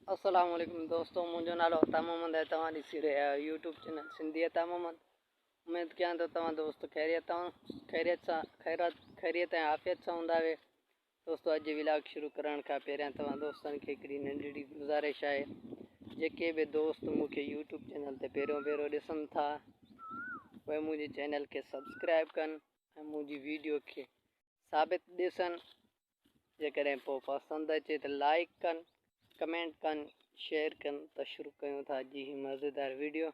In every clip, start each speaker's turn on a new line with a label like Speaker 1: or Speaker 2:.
Speaker 1: अस्सलाम वालेकुम दोस्तों, मुझो नालो अता मोहम्मद है। तव्हां ॾिसी रहिया आहियो यूट्यूब चैनल सिंधी अता मोहम्मद। उम्मीद कयां थो तव्हां दोस्त खैरियत ऐं आफ़ियत सां हूंदा वे। दोस्तों अॼु व्लॉग शुरू करण खां पहिरियां तव्हां दोस्तनि खे हिकिड़ी नंढड़ी गुज़ारिश आहे। जेके बि दोस्त मूंखे यूट्यूब चैनल ते पहिरियों ॾिसनि था उहे मुंहिंजे चैनल खे सब्सक्राइब कनि ऐं मुंहिंजी वीडियो खे साबित ॾिसनि। जेकॾहिं पोइ पसंदि अचे त लाइक कनि, कमेंट कनि, शेयर कनि। तो शुरू कयूं था अॼु ही मज़ेदार वीडियो।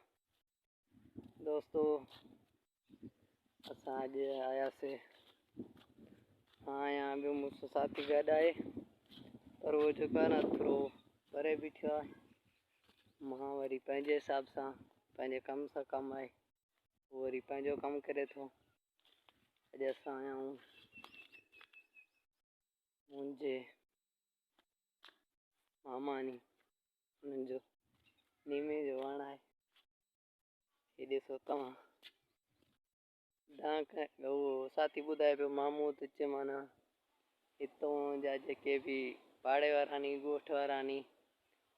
Speaker 1: दोस्तों असां अॼु आयासीं, आहियां ॿियो मुंहिंजो साथी गॾु आहे, पर उहो जेको आहे न थोरो परे बीठो आहे। मां वरी पंहिंजे हिसाब सां पंहिंजे कम सां कमु आहे, उहो वरी पंहिंजो कमु करे थो। अॼु असां आया आहियूं मुंहिंजे मामानी, उन्हनि जो नीमे जो वण आहे। हे ॾिसो तव्हां, उहो साथी ॿुधाए पियो मामू त चए माना हितां जा जेके बि पाड़े वारा नी, ॻोठ वारा नी,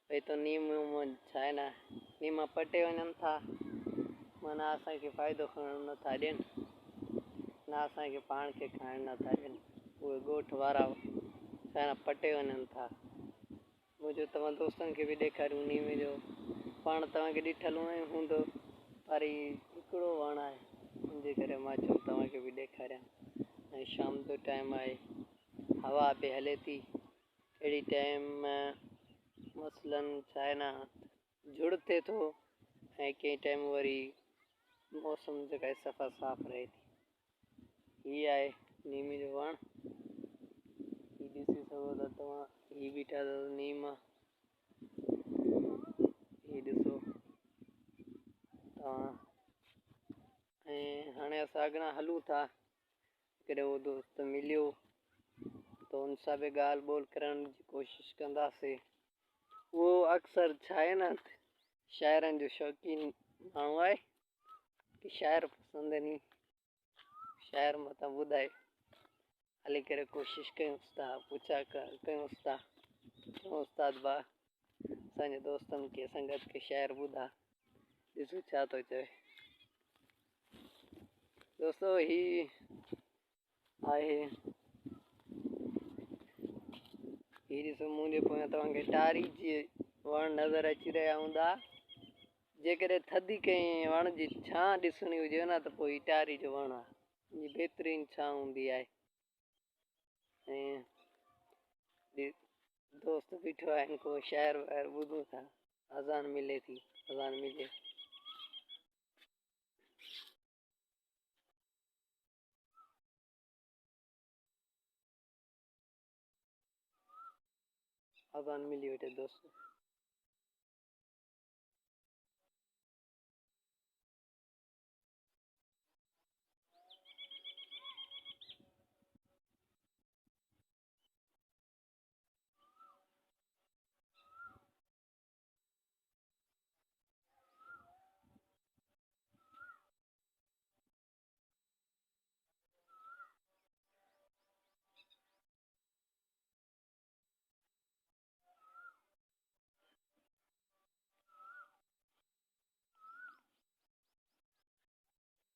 Speaker 1: भई तो नीम छा आहे न, नीमा पटे वञनि था, माना असांखे फ़ाइदो खणणु नथा ॾियनि, न असांखे पाण खे खाइणु नथा ॾियनि। उहे ॻोठ वारा छा आहे न पटे वञनि था। मुंहिंजो तव्हां दोस्तनि खे बि ॾेखारियूं नीमे जो पाण तव्हांखे ॾिठल हूंदो, पर हिकिड़ो वणु आहे, इनजे करे मां चयो तव्हांखे बि ॾेखारियां। ऐं शाम जो टाइम आहे, हवा बि हले थी। अहिड़ी टाइम मसलन छा आहे न जुड़ थिए थो, ऐं कंहिं टाइम वरी मौसम जेका आहे सफ़ा साफ़ रहे थी। हीअ आहे नीम जो वणु, हीअ ॾिसी सघो था तव्हां, हीअ बीठा अथव नीम, हीअ ॾिसो तव्हां। ऐं हाणे असां अॻियां हलूं था, कॾहिं उहो दोस्त मिलियो त हुन सां बि ॻाल्हि ॿोल करण जी कोशिशि कंदासीं। उहो अक्सर छा आहे न शाइरनि जो शौक़ीन माण्हू आहे, कि शाइर पसंदि नी, शाइर मथां ॿुधाए हली करे कोशिशि कयूंसि था, पुछा कयूंसि था, उस्ताद बा असांजे दोस्तनि खे संगत खे शाइर ॿुधा, ॾिसो छा थो चए। दोस्तों ही आहे, ही ॾिसो मुंहिंजे पोयां तव्हांखे टारी जी वण नज़र अची रहिया हूंदा। जेकॾहिं थधी कंहिं वण जी छां ॾिसणी हुजे न त पोइ ही टारी जो वणु आहे, जी बहितरीनु छां हूंदी आहे। ऐं दोस्त बीठो आहे, इनको शाइर वाइर ॿुधूं था, अज़ान मिले थी, अज़ान मिले। अज़ान मिली वेठे दोस्त।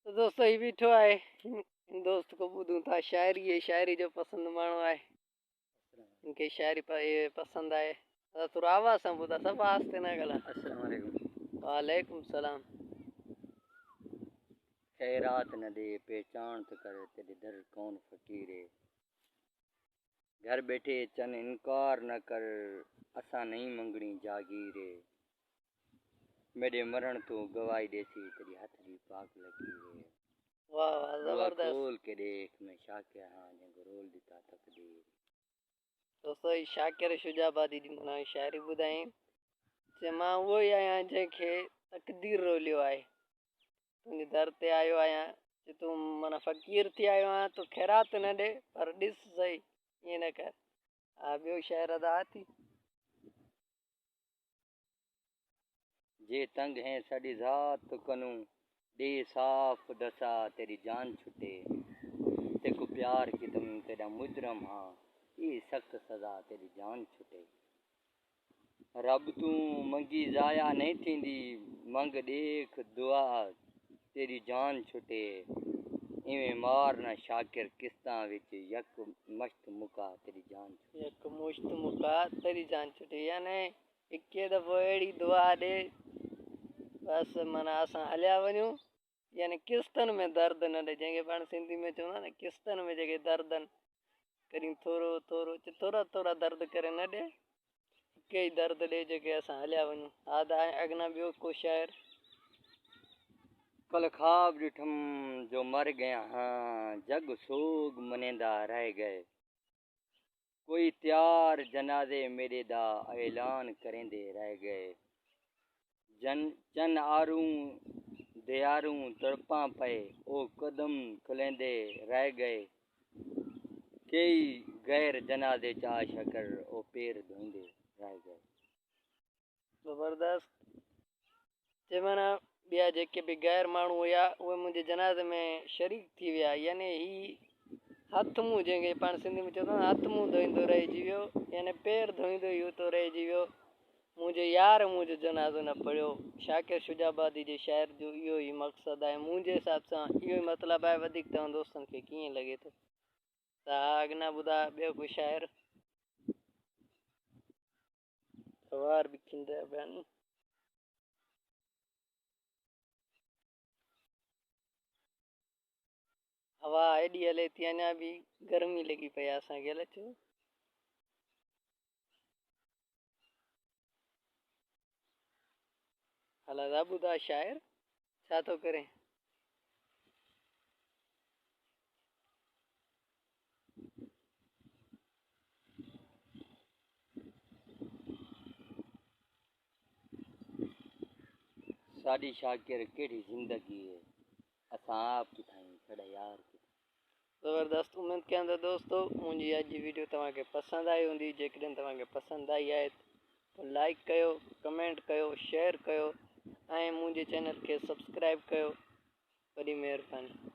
Speaker 1: तो दोस्तों ही बीठो आहे, दोस्त को ॿुधूं था शाइरी जो पसंदि माण्हू आहे, इनके शाइरी पसंदि आहे। थोरो आवाज़ सां ॿुधा, सफ़ा आस्ते न ॻाल्हाए।
Speaker 2: अस्सलाम वालेकुम।
Speaker 1: वालेकुम सलाम।
Speaker 2: खैरात न दे पहचान तो कर तेरे दर कौन फकीरे, घर बैठे चन इनकार न कर असा नहीं मंगनी जागीरे, मेरे मरण तो गवाही देसी तेरी हथ दी पाक लकीरे।
Speaker 1: वाह वाह जबरदस्त।
Speaker 2: खोल के देख मैं शाकिर हाँ जंग रोल दिता तकदीर।
Speaker 1: दोस्तों ही शाकिर शुजाबादी जी माना शाइरी ॿुधाई, चए मां उहो ई आहियां जंहिंखे तकदीर रोलियो आहे। तुंहिंजे दर ते आयो आहियां, जे तूं माना फ़क़ीर थी आयो आहियां, तूं ख़ैरात न ॾे, पर ॾिस सही ईअं न कर। हा ॿियो शाइर अदा थी।
Speaker 2: जे तंग है साड़ी जात तो कनू दे साफ दसा तेरी जान छुटे, तेको प्यार की तुम तेरा मुजरम हाँ ये सख्त सजा तेरी जान छुटे। रब तू मंगी ज़ाया नहीं थींदी, मंग देख दुआ तेरी जान छुटे। इवें मार ना शाकिर किस्तां विच यक मश्त मुका तेरी जान छुटे।
Speaker 1: एक मुश्त मुका तेरी जान छुटे, यानी इक्के दफ़ो अहिड़ी दुआ ॾे बस माना असां हलिया वञूं, यानी किस्तनि में दर्द न ॾे, जंहिंखे पाण सिंधी में चवंदा न किस्तनि में जेके दर्द आहिनि, कॾहिं थोरो थोरो थोरा थोरा दर्द करे न ॾे, हिकु ई दर्द ॾे जेके असां हलिया वञूं। हा त अॻिना ॿियो को शाइर।
Speaker 2: कल ख्वाब डिठम जो मर गया हाँ, जग सोग मनेंदा रह गए। कोई त्यार जनाजे मेरे दा ऐलान करेंदे रह गए। चन आरूं दयारूं तड़पां पे ओ कदम खुलेंदे रह गए। कई गैर जनाजे चा शकर ओ पैर धोईंदे रह गए।
Speaker 1: ज़बरदस्त। जे माना ॿिया जेके बि गैर माण्हू हुया उहे मुंहिंजे जनाज़े में शरीक थी विया, यानी ही हथ मुंहुं जंहिंखे पाण सिंधी में चवंदा हथ मुंहुं धोईंदो रहिजी वियो, यानी पेर धोईंदो ई उतो रहिजी वियो। मुंहिंजो यार मुंहिंजो जनाज़ो न पढ़ियो। शाकिर शुजाबादी जे शाइर जो इहो ई मक़सदु आहे, मुंहिंजे हिसाब सां इहो ई मतिलबु आहे। वधीक तव्हां दोस्तनि खे कीअं लॻे थो? त हा अॻिना ॿुधा ॿियो कोई शाइर वार बि थींदा पिया नी। हवा एॾी हले थी, अञा बि गर्मी लॻी पई आहे असांखे, हले छो? हला था ॿुधा शाइर छा थो करे?
Speaker 2: साडी शाकिर केड़ी जिंदगी है, असां आप किथां छड़ा यार किथां।
Speaker 1: ज़बरदस्त। उमेद कयां थो दोस्तों मुंहिंजी अॼु जी वीडियो तव्हांखे पसंदि आई हूंदी। जेकॾहिं तव्हांखे पसंदि आई आहे त लाइक कयो, कमेंट कयो, शेयर कयो ऐं मुंहिंजे चैनल खे सब्सक्राइब कयो। वॾी महिरबानी।